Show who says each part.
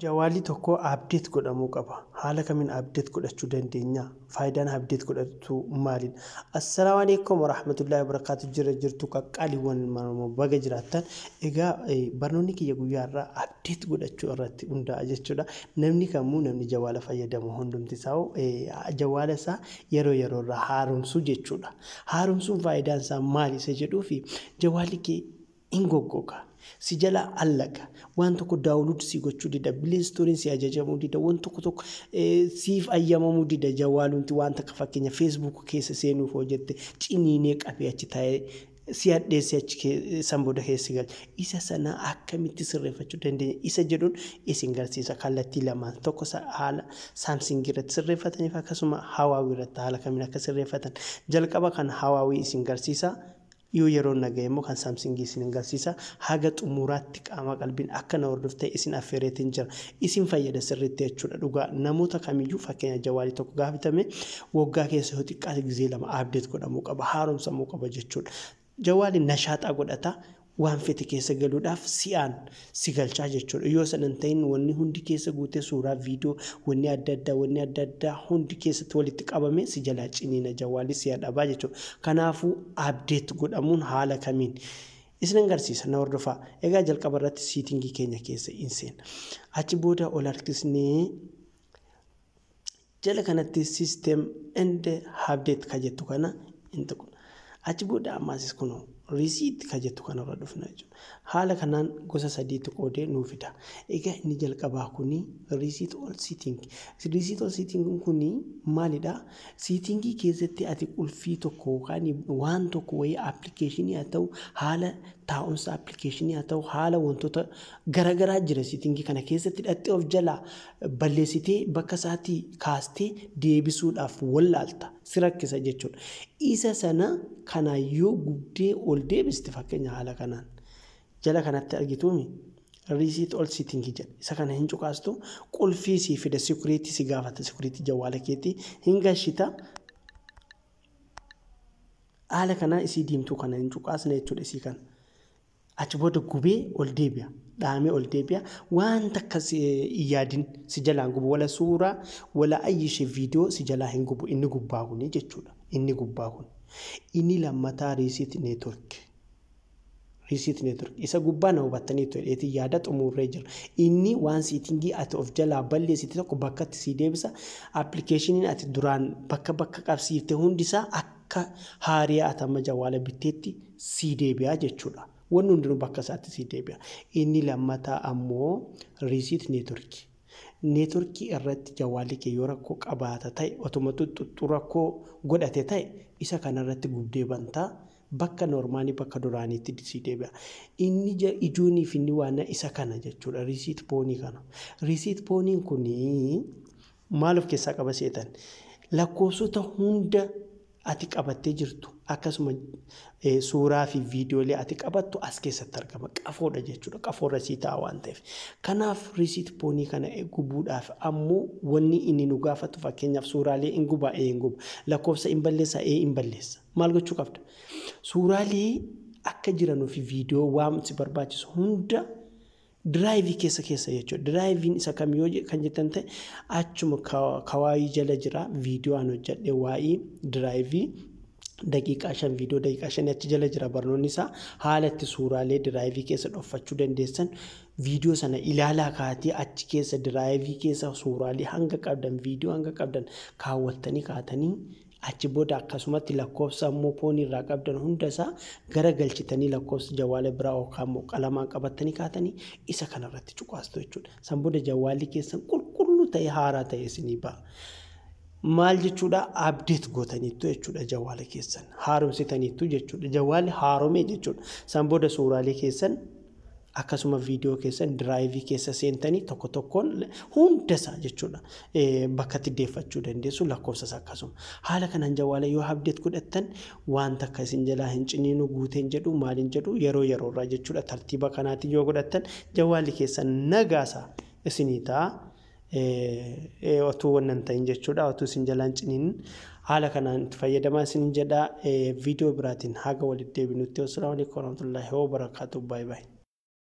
Speaker 1: Jawaalli tokko update godhamuu qaba. Haala kamiin update godhachuu dandeenya? Faayidaan update godhachuu maalidha? Assalaamu alaykum wa rahmatullahi wa barakatuh. Jirtu qaqqaaliiwwan baga jiraattan. Egaa barnoonni kiyya guyyaa irraa update godhachuu irratti hundaa'a jechuudha. Namni kamuu namni jawaala fayyadamu hundumti isaa jawaala isaa yeroo irraa haaromsuu jechuudha. Haaromsuun faayidaan isaa maali isa jedhuu fi jawaalli kee hin goggoga. Si jala allaga waan tokko daawuluud si gochuu dida bileestoorin si ajajamuu dida waan tokko siif ayyamamuu dida jawaalunti waan takka fakkeenya Facebook keessa seenuuf hojjette ciniinee qabee achi taa'ee si addeessi achi sanbooda keessa gal isa sana akkamitti sirreeffachuu dandeenya isa jedhuun isin garsiisa kallattii lamaan tokko haala Samsung irratti sirreeffataniif akkasuma Huawei irratti haala kamiin akka sirreeffatan jalqaba kan Huawei isin garsiisa. Yoo yeroo nagayemo kan Samsung isin garsiisa haga xumuraatti qaama qalbiin akka na hordofte isin affeereetiin jira isin fayyada sirriitti jechuudha dhugaa namoota kamiyyuu fakkeenya jawaalii tokko gaafitame waggaa keessa yoo xiqqaate gizee lama update godhamuu qaba haaromsamuu qaba jechuudha jawaaliin nashaaxaa godhata waan fete keessa galuudhaaf si'aan si galchaa jechuudha yoo sanan ta'in wanni hundi keessa guutee suuraa viidiyoo wanni adda addaa hundi keessatti walitti qabame si jalaa ciniina jawaalii si'a dhabaa jechuudha kanaafuu update godhamuun haala kamiin isin agarsiisa na hordofaa egaa jalqaba irratti siitingii keenya keessa inseena achi booda ol harkisnee jala kanatti system and update ka jettu kana inta kun achi booda ammasis kun receipt ka jettu kana irra dhufna jechuudha haala kanaan gosa sadiitu qoodee nuu fida egaa inni jalqabaa kuni receipt all setting kuni maalidha settingii keessatti ati qulfii tokko yookaan waan tokko wayii applicationii haa ta'u haala taa'umsa applicationii haa ta'u haala wantoota garagaraa jira settingii kana keessatti dhattee of jalaa balleessitee bakka isaatii kaastee deebisuudhaaf wallaalta si rakkisa jechuudha isa sana kana yoo gubdee ol deebiste fakkeenya haala kanaan jala kanatti argituumi receipt all setting jedha isa kana hin cuqaastu qulfii si fida security si gaafata security jawaala keetii hin gashita haala kana isii diimtuu kana hin cuqaasne jechuudha isii kana achi booda gubee ol deebi'a dhaamee ol deebi'a waan takka yaadin si jalaan gubu wala suuraa wala ayyishee viidiyoo si jalaa hin gubu inni gubbaa kuni jechuudha inni gubbaa kun inni lammataa receipt network isa gubbaa na hubattanii to'eeti yaada xumurree jira inni waan settingii ati of jalaa balleessite tokko bakkatti si deebisa applicationin ati duraan bakka qabsiifte hundisaa akka haariyaa atama jawaala bitteetti si deebi'a jechuudha wanni hundinuu bakka isaatti si deebi'a inni lammataa ammoo receipt network irratti jawaalli kee yoo rakkoo qabaata ta'e otomaatikii rakkoo godhate ta'e isa kanarratti gubdee bantaa bakka normaalii bakka duraaniitti si deebi'a inni ijoonii fi inni waan isa kana jechuudha receipt poonii kana receipt pooniin kuni maal of keessaa qaba seetan lakkoofsota hunda ati qabattee jirtu akkasuma suuraa fi viidiyoolee ati qabattu as keessatti argama qafoodha jechuudha qafoorra si ta'a waan ta'eef kanaaf receipt poonii kana gubuudhaaf ammoo wanni inni nu gaafatu fakkeenyaaf suuraalee hin gubu lakkoofsa hin balleessa maal gochuu qabda suuraalee akka jiranuu fi viidiyoo waan si barbaachisu hunda drive keessa jechuudha drivein isa kam yoo kan jettan ta'e achuma kawaayii jala jira viidiyoo an hojjedhe waa'ee drive daqiiqaa 5 viidiyoo daqiiqaa 5 achi jala jira barnoonni isaa haalatti suuraalee drive keessa dhofachuu dandeessan viidiyoo sana ilaalaa kaatee achi keessa drive keessa suuraalee hanga qabdan viidiyoo hanga qabdan kaawwattanii kaatanii achi booda akkasumatti lakkoofsa ammoo poonii irraa qabdan hundasaa gara galchitanii lakkoofsa jawaala biraa yookaan qalamaan qabattanii kaatanii isa kanarratti cuqaastu jechuudha san booda jawaalli keessan qulqulluu ta'e haaraa ta'e isinii ba'a maal jechuudha update gootaniitu jechuudha jawaala keessan haaromsitaniitu jechuudha jawaalli haaromee jechuudha san booda suuraalee keessan akkasuma viidiyoo keessan drive keessa seentanii tokko tokkoon hundasaa jechuudha bakkatti deeffachuu dandeessu lakkoofsas akkasuma haala kanaan jawaala yoo update godhattan waan takka isin jalaa hin ciniinu guuteen jedhu maalin jedhu yeroo irraa jechuudha tartiiba kanaatiin yoo godhattan jawaalli keessan nagaasa isinii ta'a otuu wannan ta'in jechuudha otuu isin jalaan ciniin haala kanaan fayyadamaa isin jedha viidiyoo biraatiin haga walitti deebinutti wassalamu alaykum warahmatullahi wabarakatuh bye bye